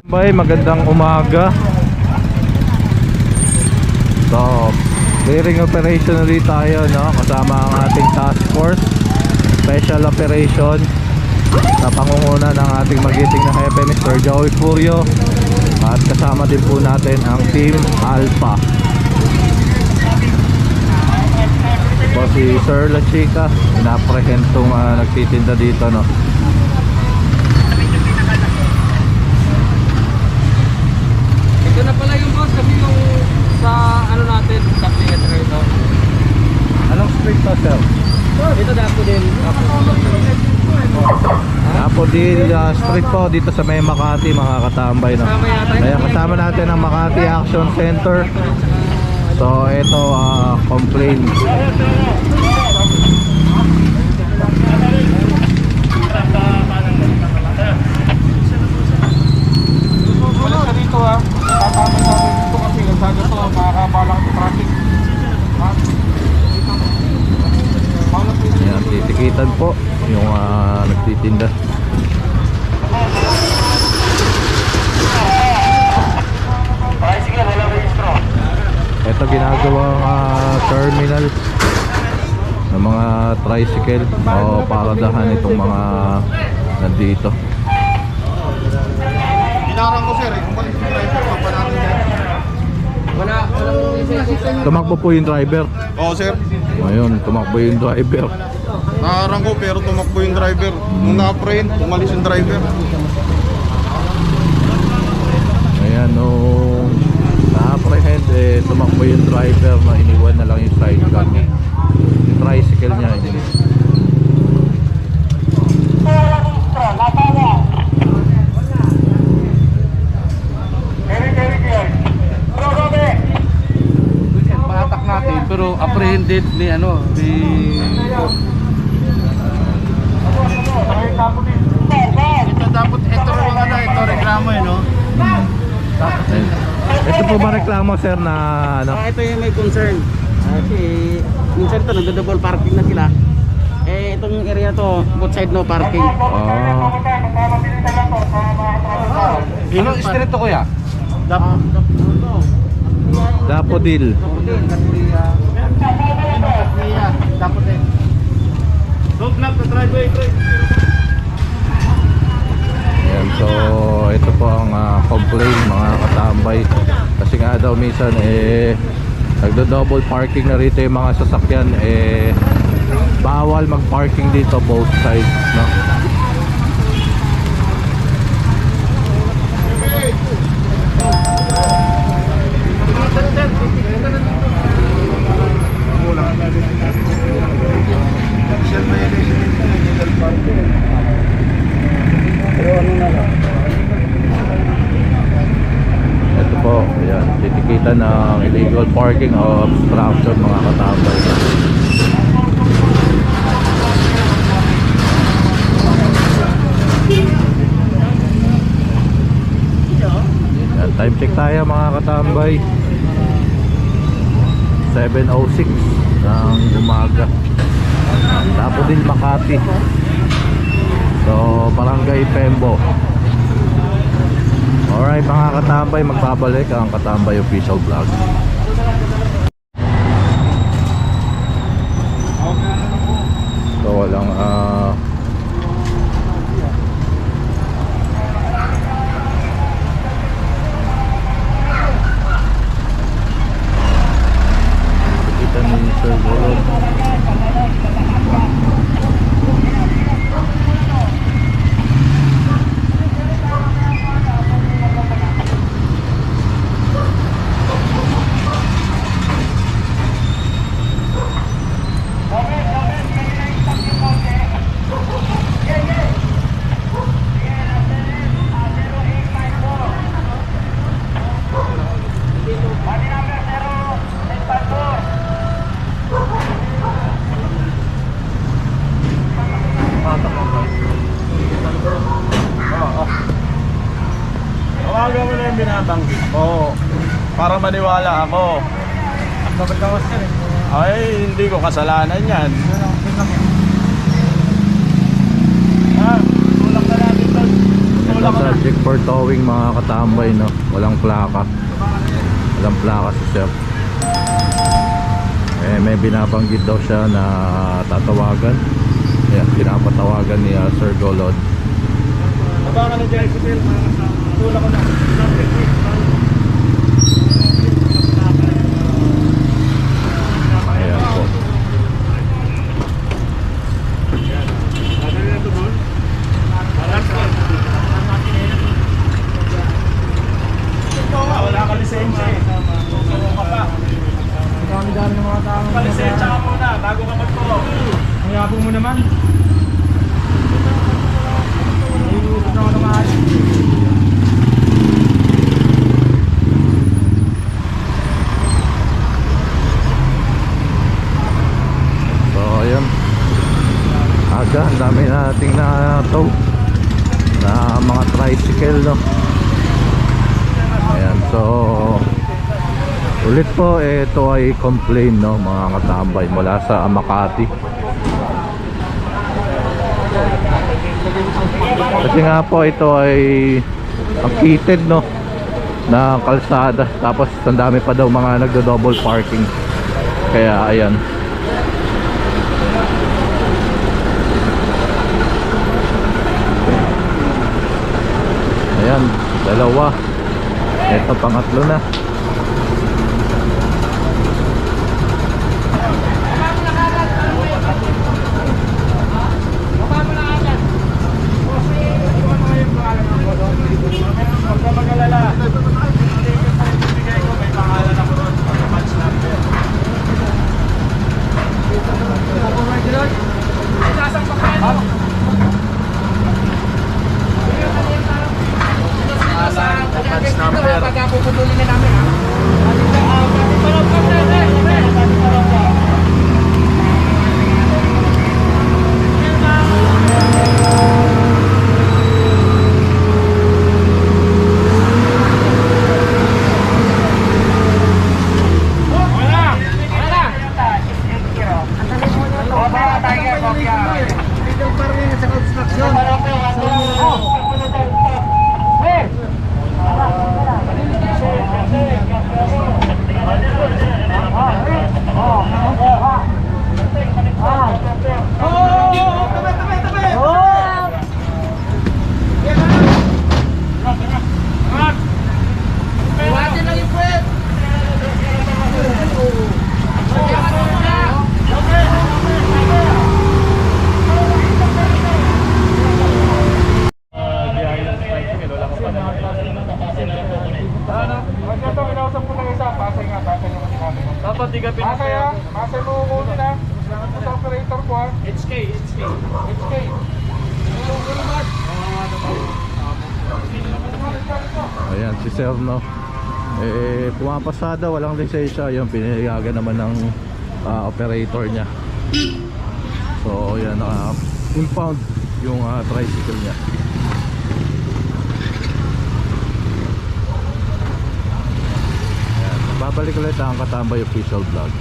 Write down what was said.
Bye, magandang umaga. So, clearing operation ulit tayo, no? Kasama ang ating task force, special operation, sa pangunguna ng ating magiting na hepe, Mr. Joey Furio. At kasama din po natin ang Team Alpha. So, si Sir La Chica, ina-apprehend itong nagtitinda dito, no? Ito na pala yung boss, kasi yung sa ano natin, sa pligator ito. Anong street to, sir? Ito dapo din. Daffodil Street po dito sa may Makati, mga katambay, no? Kaya kasama natin ang Makati Action Center. So ito complaint. Wala sa dito ha. Tatama sa dito kasi kalsada to, makakabalang sa traffic. Ayan, titikitan po yung nagtitinda. Ito ginagawang terminal ng mga tricycle o paradahan itong mga nandito. Inarang ko sir, kung balik yung driver, pa natin yan. Tumakbo po yung driver. Oo sir, Ayun, tumakbo yung driver. naharang ko pero tumakbo yung driver. Nung na-apprehend, umalis yung driver. Ayan, nung na-apprehend, tumakbo yung driver na iniwan na lang yung sidecar niya. Yung tricycle niya. Paatak natin, pero apprehended ni ano, ni... Ito dapat, ito rin ano, ito reklamo no? Ayun. Ito po ba reklamo, sir, na ano? Ito yung may concern. Kasi minsan ito, nagdo-double parking na sila. Eh, itong area to, both side no parking. Ano street to kuya? Daffodil. Don't knock the driveway, Ayan, so ito po ang complaint, mga katambay. Kasi nga daw minsan nagdo-double parking na rito yung mga sasakyan, bawal mag-parking dito both sides, no? Ito po, ayan, titikitan ng illegal parking o obstruction, mga katambay. Ayan, time check tayo, mga katambay. 7:06 ng umaga. Daffodil, Makati. So, Barangay Pembo. Alright, mga katambay, magbabalik ang Katambay Official Vlog. So, walang kita ni Sir Golod. Tawagan mo na yung binabanggit ko para maniwala ako. Ay, hindi ko kasalanan yan. Tulak na natin doon. Tulak na. Project for towing mga katambay, no? Walang plaka. Walang plaka si sir. Eh, may binabanggit daw siya na tatawagan. Ayan, pinapatawagan ni Sir Golod. Baka na dyan, Kutil. Tula ko na. Ayan po. Wala ka lisensya eh. Susuko ka pa. Dami ng mga tao. Palisensya ka muna bago ka magturo. Ang yabong mo naman. Iuusap na ako ng maaari. So ayun, aga, ang dami nating na tow na mga tricycle, no? Ayan, so ulit po, ito ay complaint, no, mga katambay, mula sa Makati. Kasi nga po ito ay ang heated, no, na kalsada, tapos ang dami pa daw mga nagdo-double parking, kaya ayan. Ayan, dalawa. Ito pangatlo na. Dapat di ka pinasaya. Masay mo kukunin ha. Sa operator ko ha. HK. Ayan, si Sir, no, eh, pumapasada, walang lisensya. Yung pinayagan naman ng operator niya. So yan, impound yung tricycle niya. Ayan, babalik ulit ang Katambay official vlog.